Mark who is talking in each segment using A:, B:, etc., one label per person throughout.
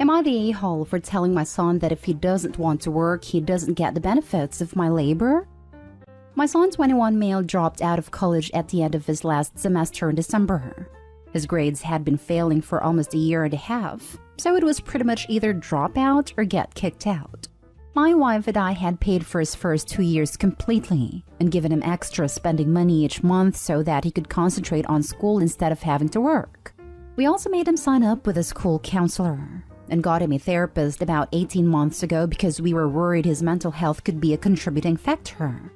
A: Am I the a-hole for telling my son that if he doesn't want to work, he doesn't get the benefits of my labor? My son, 21 male, dropped out of college at the end of his last semester in December. His grades had been failing for almost a year and a half, so it was pretty much either drop out or get kicked out. My wife and I had paid for his first 2 years completely and given him extra spending money each month so that he could concentrate on school instead of having to work. We also made him sign up with a school counselor and got him a therapist about 18 months ago because we were worried his mental health could be a contributing factor.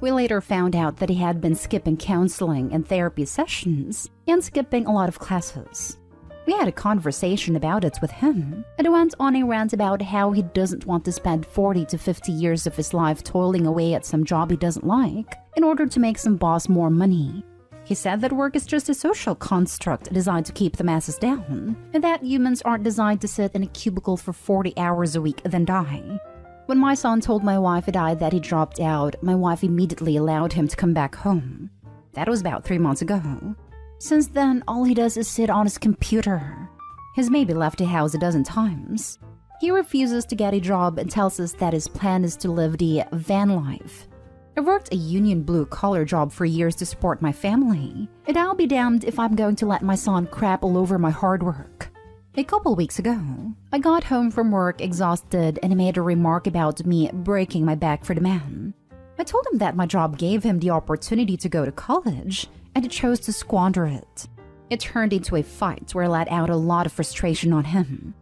A: We later found out that he had been skipping counseling and therapy sessions and skipping a lot of classes. We had a conversation about it with him, and he went on a rant about how he doesn't want to spend 40 to 50 years of his life toiling away at some job he doesn't like in order to make some boss more money. He said that work is just a social construct designed to keep the masses down, and that humans aren't designed to sit in a cubicle for 40 hours a week then die. When my son told my wife and I that he dropped out, my wife immediately allowed him to come back home. That was about 3 months ago. Since then, all he does is sit on his computer. He's maybe left the house a dozen times. He refuses to get a job and tells us that his plan is to live the van life. I worked a union blue-collar job for years to support my family, and I'll be damned if I'm going to let my son crap all over my hard work. A couple weeks ago, I got home from work exhausted and he made a remark about me breaking my back for the man. I told him that my job gave him the opportunity to go to college, and he chose to squander it. It turned into a fight where I let out a lot of frustration on him.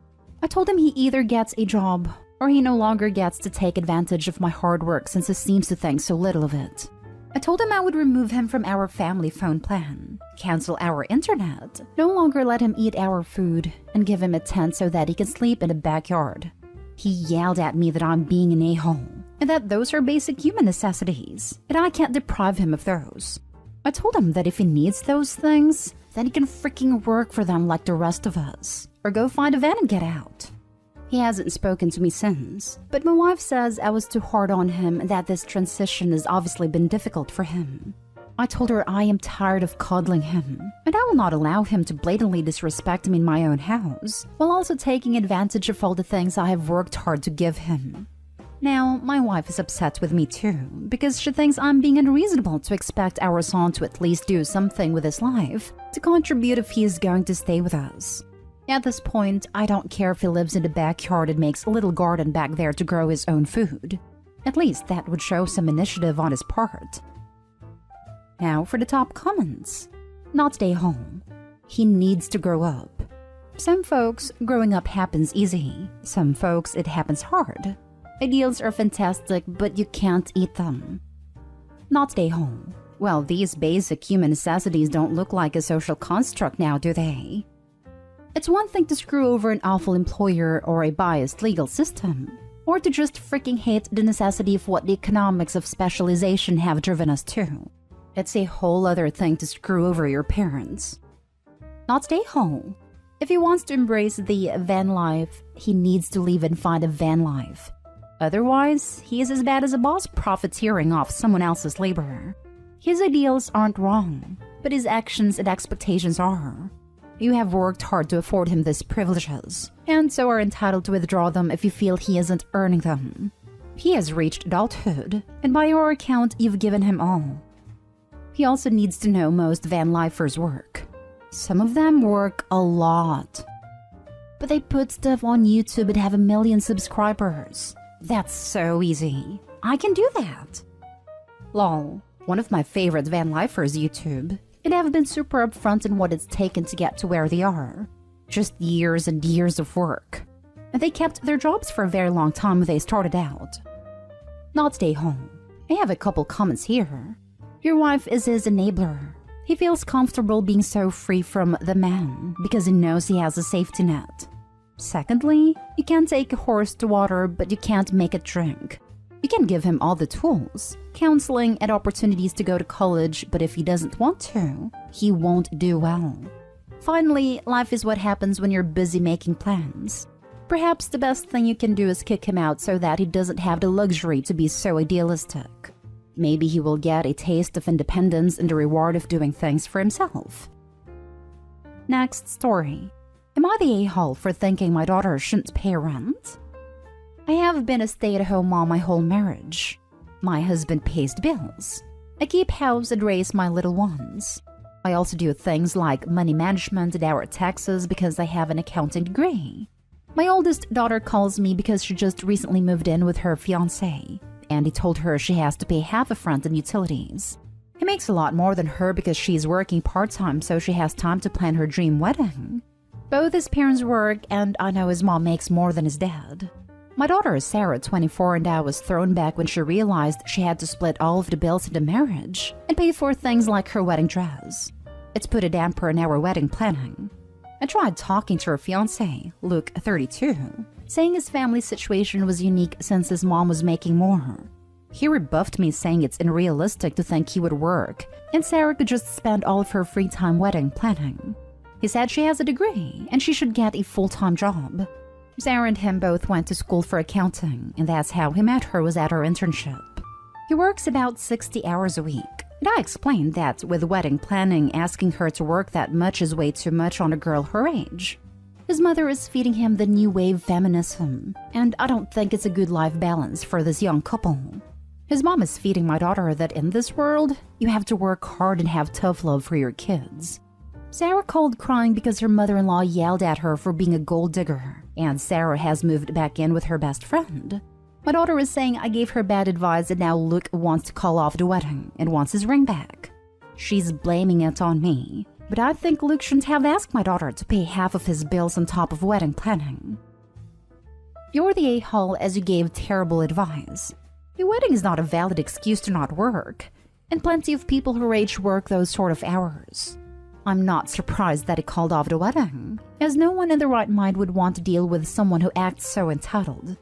A: I told him he either gets a job or he no longer gets to take advantage of my hard work since he seems to think so little of it. I told him I would remove him from our family phone plan, cancel our internet, no longer let him eat our food, and give him a tent so that he can sleep in the backyard. He yelled at me that I'm being an a-hole, and that those are basic human necessities, and I can't deprive him of those. I told him that if he needs those things, then he can freaking work for them like the rest of us, or go find a van and get out. He hasn't spoken to me since, but my wife says I was too hard on him and that this transition has obviously been difficult for him. I told her I am tired of coddling him, and I will not allow him to blatantly disrespect me in my own house, while also taking advantage of all the things I have worked hard to give him. Now, my wife is upset with me too, because she thinks I'm being unreasonable to expect our son to at least do something with his life to contribute if he is going to stay with us. At this point, I don't care if he lives in the backyard and makes a little garden back there to grow his own food. At least that would show some initiative on his part. Now for the top comments. Not stay home. He needs to grow up. Some folks, growing up happens easy. Some folks, it happens hard. Ideals are fantastic, but you can't eat them. Not stay home. Well, these basic human necessities don't look like a social construct now, do they? It's one thing to screw over an awful employer or a biased legal system, or to just freaking hate the necessity of what the economics of specialization have driven us to. It's a whole other thing to screw over your parents. Not stay home. If he wants to embrace the van life, he needs to leave and find a van life. Otherwise, he is as bad as a boss profiteering off someone else's labor. His ideals aren't wrong, but his actions and expectations are. You have worked hard to afford him these privileges, and so are entitled to withdraw them if you feel he isn't earning them. He has reached adulthood, and by your account, you've given him all. He also needs to know most van lifers work. Some of them work a lot. But they put stuff on YouTube and have 1 million subscribers. That's so easy. I can do that. Lol, one of my favorite van lifers YouTube. And have been super upfront in what it's taken to get to where they are. Just years and years of work. And they kept their jobs for a very long time when they started out. Not stay home. I have a couple comments here. Your wife is his enabler. He feels comfortable being so free from the man because he knows he has a safety net. Secondly, you can take a horse to water, but you can't make it drink. You can give him all the tools, counseling, and opportunities to go to college, but if he doesn't want to, he won't do well. Finally, life is what happens when you're busy making plans. Perhaps the best thing you can do is kick him out so that he doesn't have the luxury to be so idealistic. Maybe he will get a taste of independence and the reward of doing things for himself. Next story. Am I the a-hole for thinking my daughter shouldn't pay rent? I have been a stay-at-home mom my whole marriage. My husband pays the bills. I keep house and raise my little ones. I also do things like money management and our taxes because I have an accounting degree. My oldest daughter calls me because she just recently moved in with her fiancé, and he told her she has to pay half of rent and utilities. He makes a lot more than her because she's working part-time, so she has time to plan her dream wedding. Both his parents work, and I know his mom makes more than his dad. My daughter is Sarah, 24, and I was thrown back when she realized she had to split all of the bills in the marriage and pay for things like her wedding dress. It's put a damper in our wedding planning. I tried talking to her fiancé, Luke, 32, saying his family situation was unique since his mom was making more. He rebuffed me, saying it's unrealistic to think he would work, and Sarah could just spend all of her free time wedding planning. He said she has a degree, and she should get a full-time job. Sarah and him both went to school for accounting, and that's how he met her, was at her internship. He works about 60 hours a week, and I explained that with wedding planning, asking her to work that much is way too much on a girl her age. His mother is feeding him the new wave feminism, and I don't think it's a good life balance for this young couple. His mom is feeding my daughter that in this world, you have to work hard and have tough love for your kids. Sarah called crying because her mother-in-law yelled at her for being a gold digger, and Sarah has moved back in with her best friend. My daughter is saying I gave her bad advice and now Luke wants to call off the wedding and wants his ring back. She's blaming it on me, but I think Luke shouldn't have asked my daughter to pay half of his bills on top of wedding planning. You're the a-hole as you gave terrible advice. A wedding is not a valid excuse to not work, and plenty of people her age work those sort of hours. I'm not surprised that he called off the wedding, as no one in their right mind would want to deal with someone who acts so entitled.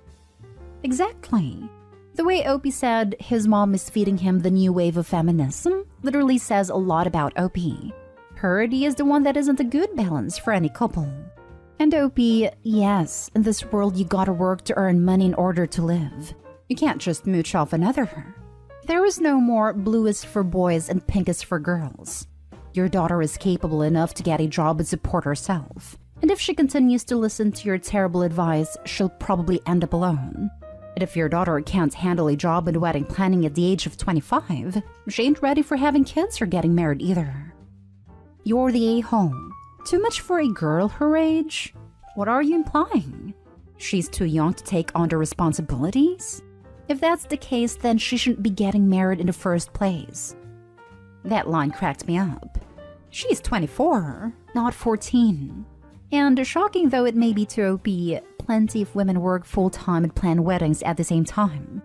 A: Exactly. The way Opie said his mom is feeding him the new wave of feminism literally says a lot about Opie. Her idea is the one that isn't a good balance for any couple. And Opie, yes, in this world you gotta work to earn money in order to live. You can't just mooch off another. There is no more blue is for boys and pink is for girls. Your daughter is capable enough to get a job and support herself. And if she continues to listen to your terrible advice, she'll probably end up alone. And if your daughter can't handle a job and wedding planning at the age of 25, she ain't ready for having kids or getting married either. You're the a-hole. Too much for a girl her age? What are you implying? She's too young to take on the responsibilities? If that's the case, then she shouldn't be getting married in the first place. That line cracked me up. She's 24, not 14. And shocking though it may be to Opie, plenty of women work full-time and plan weddings at the same time.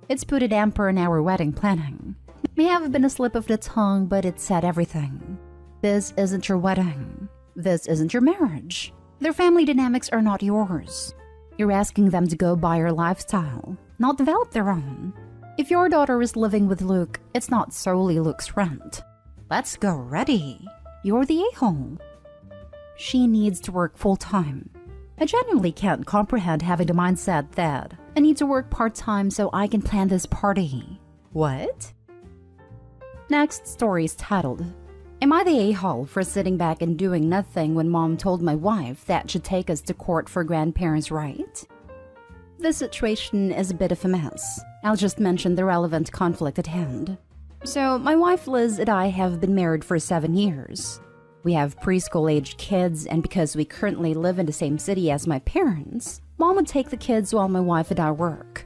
A: It's put a damper in our wedding planning. It may have been a slip of the tongue, but it said everything. This isn't your wedding. This isn't your marriage. Their family dynamics are not yours. You're asking them to go by your lifestyle, not develop their own. If your daughter is living with Luke, it's not solely Luke's rent. Let's go ready. You're the a-hole. She needs to work full-time. I genuinely can't comprehend having the mindset that I need to work part-time so I can plan this party. What? Next story is titled, Am I the a-hole for sitting back and doing nothing when mom told my wife that she'd take us to court for grandparents' right? This situation is a bit of a mess. I'll just mention the relevant conflict at hand. So, my wife Liz and I have been married for 7 years. We have preschool-aged kids, and because we currently live in the same city as my parents, mom would take the kids while my wife and I work.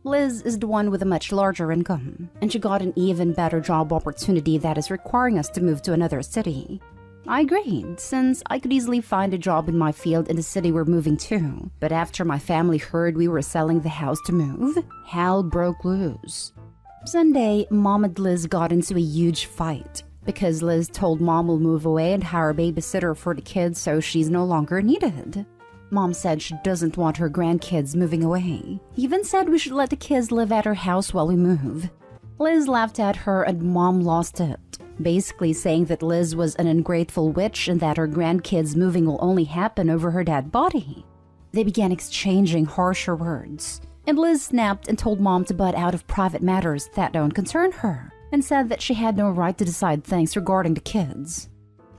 A: Liz is the one with a much larger income, and she got an even better job opportunity that is requiring us to move to another city. I agreed, since I could easily find a job in my field in the city we're moving to. But after my family heard we were selling the house to move, hell broke loose. Sunday, Mom and Liz got into a huge fight because Liz told Mom we'll move away and hire a babysitter for the kids so she's no longer needed. Mom said she doesn't want her grandkids moving away. Even said we should let the kids live at her house while we move. Liz laughed at her and Mom lost it, basically saying that Liz was an ungrateful witch and that her grandkids moving will only happen over her dead body. They began exchanging harsher words, and Liz snapped and told Mom to butt out of private matters that don't concern her, and said that she had no right to decide things regarding the kids.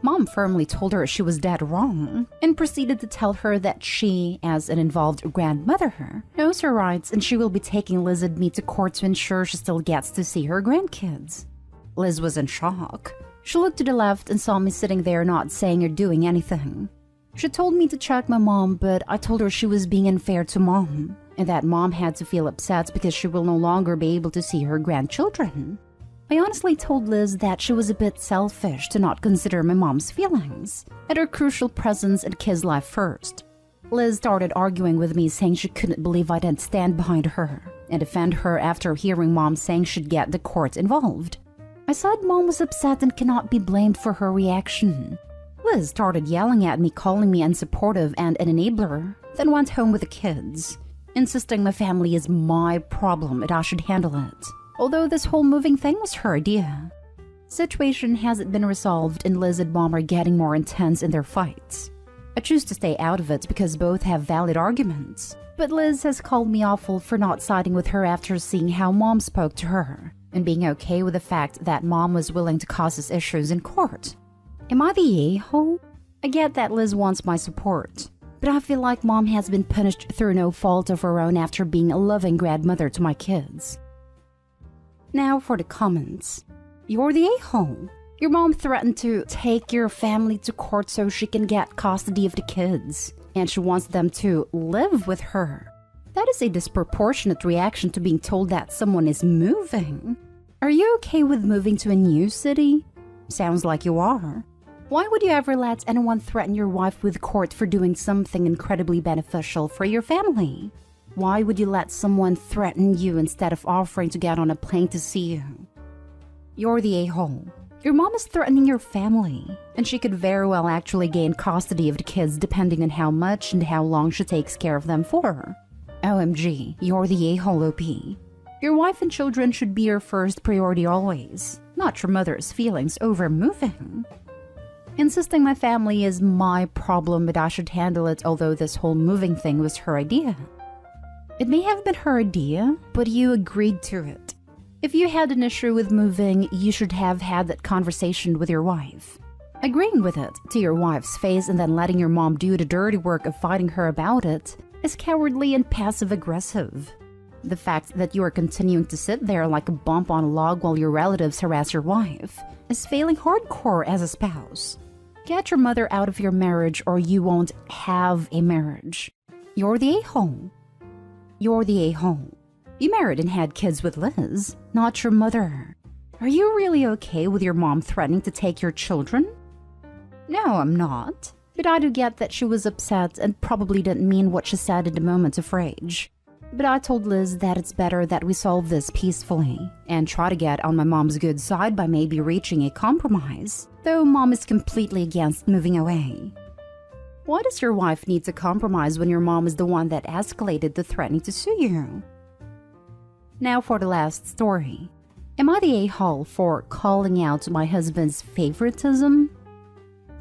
A: Mom firmly told her she was dead wrong and proceeded to tell her that she, as an involved grandmother, knows her rights and she will be taking Liz and me to court to ensure she still gets to see her grandkids. Liz was in shock. She looked to the left and saw me sitting there not saying or doing anything. She told me to check my mom, but I told her she was being unfair to Mom and that Mom had to feel upset because she will no longer be able to see her grandchildren. I honestly told Liz that she was a bit selfish to not consider my mom's feelings and her crucial presence in Kid's life first. Liz started arguing with me, saying she couldn't believe I didn't stand behind her and defend her after hearing Mom saying she'd get the court involved. I said Mom was upset and cannot be blamed for her reaction. Liz started yelling at me, calling me unsupportive and an enabler, then went home with the kids, insisting my family is my problem and I should handle it. Although this whole moving thing was her idea. Situation hasn't been resolved and Liz and Mom are getting more intense in their fights. I choose to stay out of it because both have valid arguments. But Liz has called me awful for not siding with her after seeing how Mom spoke to her and being okay with the fact that Mom was willing to cause us issues in court. Am I the a-hole? I get that Liz wants my support, but I feel like Mom has been punished through no fault of her own after being a loving grandmother to my kids. Now for the comments. You're the a-hole. Your mom threatened to take your family to court so she can get custody of the kids, and she wants them to live with her. That is a disproportionate reaction to being told that someone is moving. Are you okay with moving to a new city? Sounds like you are. Why would you ever let anyone threaten your wife with court for doing something incredibly beneficial for your family? Why would you let someone threaten you instead of offering to get on a plane to see you? You're the a-hole. Your mom is threatening your family, and she could very well actually gain custody of the kids depending on how much and how long she takes care of them for. OMG, you're the a-hole OP. Your wife and children should be your first priority always, not your mother's feelings over moving. Insisting my family is my problem but I should handle it, although this whole moving thing was her idea. It may have been her idea, but you agreed to it. If you had an issue with moving, you should have had that conversation with your wife. Agreeing with it to your wife's face and then letting your mom do the dirty work of fighting her about it is cowardly and passive-aggressive. The fact that you are continuing to sit there like a bump on a log while your relatives harass your wife is failing hardcore as a spouse. Get your mother out of your marriage or you won't have a marriage. You're the a-hole. You're the a-hole. You married and had kids with Liz, not your mother. Are you really okay with your mom threatening to take your children? No, I'm not. But I do get that she was upset and probably didn't mean what she said in the moment of rage. But I told Liz that it's better that we solve this peacefully and try to get on my mom's good side by maybe reaching a compromise, though Mom is completely against moving away. Why does your wife need to compromise when your mom is the one that escalated the threatening to sue you? Now for the last story. Am I the a-hole for calling out my husband's favoritism?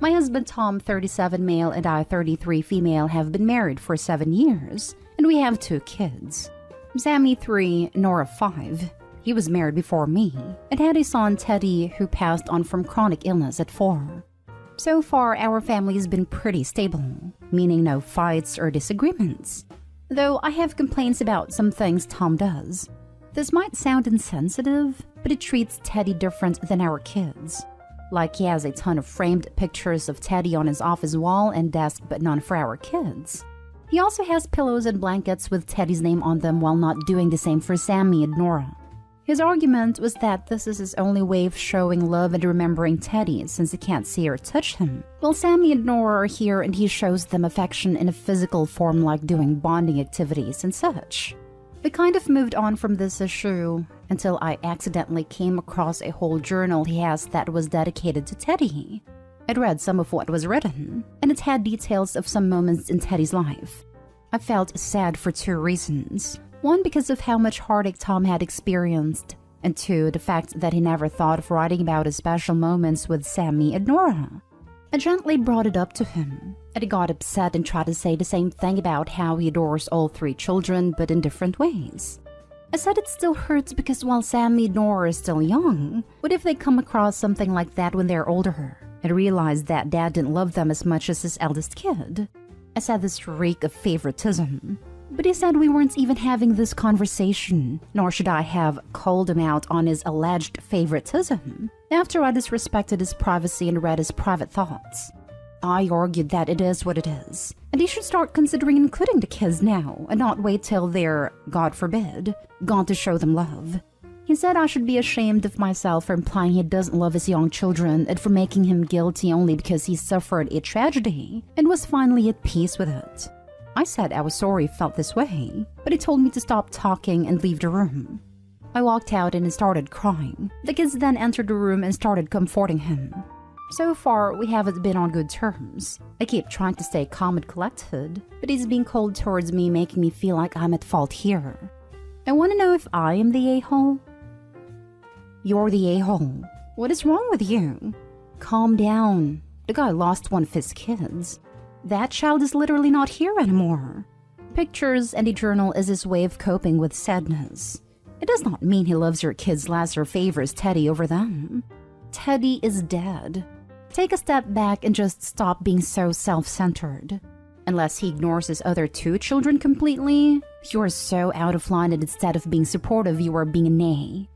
A: My husband Tom, 37 male, and I, 33 female, have been married for 7 years, and we have 2 kids. Sammy 3, Nora 5. He was married before me, and had a son, Teddy, who passed on from chronic illness at 4. So far, our family has been pretty stable, meaning no fights or disagreements. Though I have complaints about some things Tom does. This might sound insensitive, but it treats Teddy different than our kids. Like he has a ton of framed pictures of Teddy on his office wall and desk, but none for our kids. He also has pillows and blankets with Teddy's name on them while not doing the same for Sammy and Nora. His argument was that this is his only way of showing love and remembering Teddy since he can't see or touch him. Well, Sammy and Nora are here and he shows them affection in a physical form like doing bonding activities and such. We kind of moved on from this issue until I accidentally came across a whole journal he has that was dedicated to Teddy. I'd read some of what was written, and it had details of some moments in Teddy's life. I felt sad for 2 reasons. 1, because of how much heartache Tom had experienced, and 2, the fact that he never thought of writing about his special moments with Sammy and Nora. I gently brought it up to him, and he got upset and tried to say the same thing about how he adores all 3 children, but in different ways. I said it still hurts because while Sammy and Nora are still young, what if they come across something like that when they're older? I realized that dad didn't love them as much as his eldest kid. I said this reek of favoritism. But he said we weren't even having this conversation, nor should I have called him out on his alleged favoritism after I disrespected his privacy and read his private thoughts. I argued that it is what it is, and he should start considering including the kids now and not wait till they're, God forbid, gone to show them love. He said I should be ashamed of myself for implying he doesn't love his young children and for making him guilty only because he suffered a tragedy and was finally at peace with it. I said I was sorry he felt this way, but he told me to stop talking and leave the room. I walked out and he started crying. The kids then entered the room and started comforting him. So far, we haven't been on good terms. I keep trying to stay calm and collected, but he's being cold towards me, making me feel like I'm at fault here. I want to know if I am the a-hole. You're the a-hole. What is wrong with you? Calm down. The guy lost one of his kids. That child is literally not here anymore. Pictures and a journal is his way of coping with sadness. It does not mean he loves your kids less or favors Teddy over them. Teddy is dead. Take a step back and just stop being so self-centered. Unless he ignores his other two children completely, you are so out of line and instead of being supportive, you are being a nay.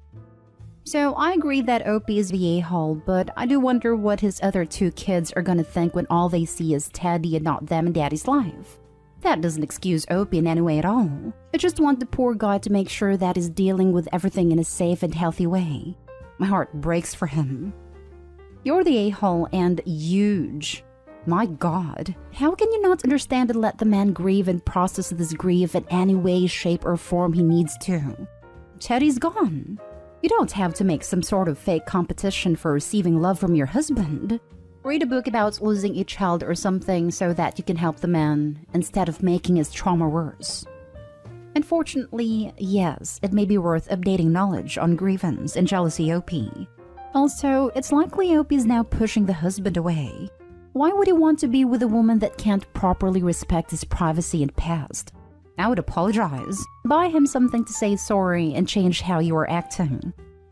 A: So I agree that Opie is the a-hole, but I do wonder what his other two kids are gonna think when all they see is Teddy and not them in Daddy's life. That doesn't excuse Opie in any way at all. I just want the poor guy to make sure that he's dealing with everything in a safe and healthy way. My heart breaks for him. You're the a-hole and huge. My God, how can you not understand and let the man grieve and process this grief in any way, shape, or form he needs to? Teddy's gone. You don't have to make some sort of fake competition for receiving love from your husband. Read a book about losing a child or something so that you can help the man instead of making his trauma worse. Unfortunately, yes, it may be worth updating knowledge on grievance and jealousy OP. Also, it's likely OP is now pushing the husband away. Why would he want to be with a woman that can't properly respect his privacy and past? I would apologize, buy him something to say sorry, and change how you are acting.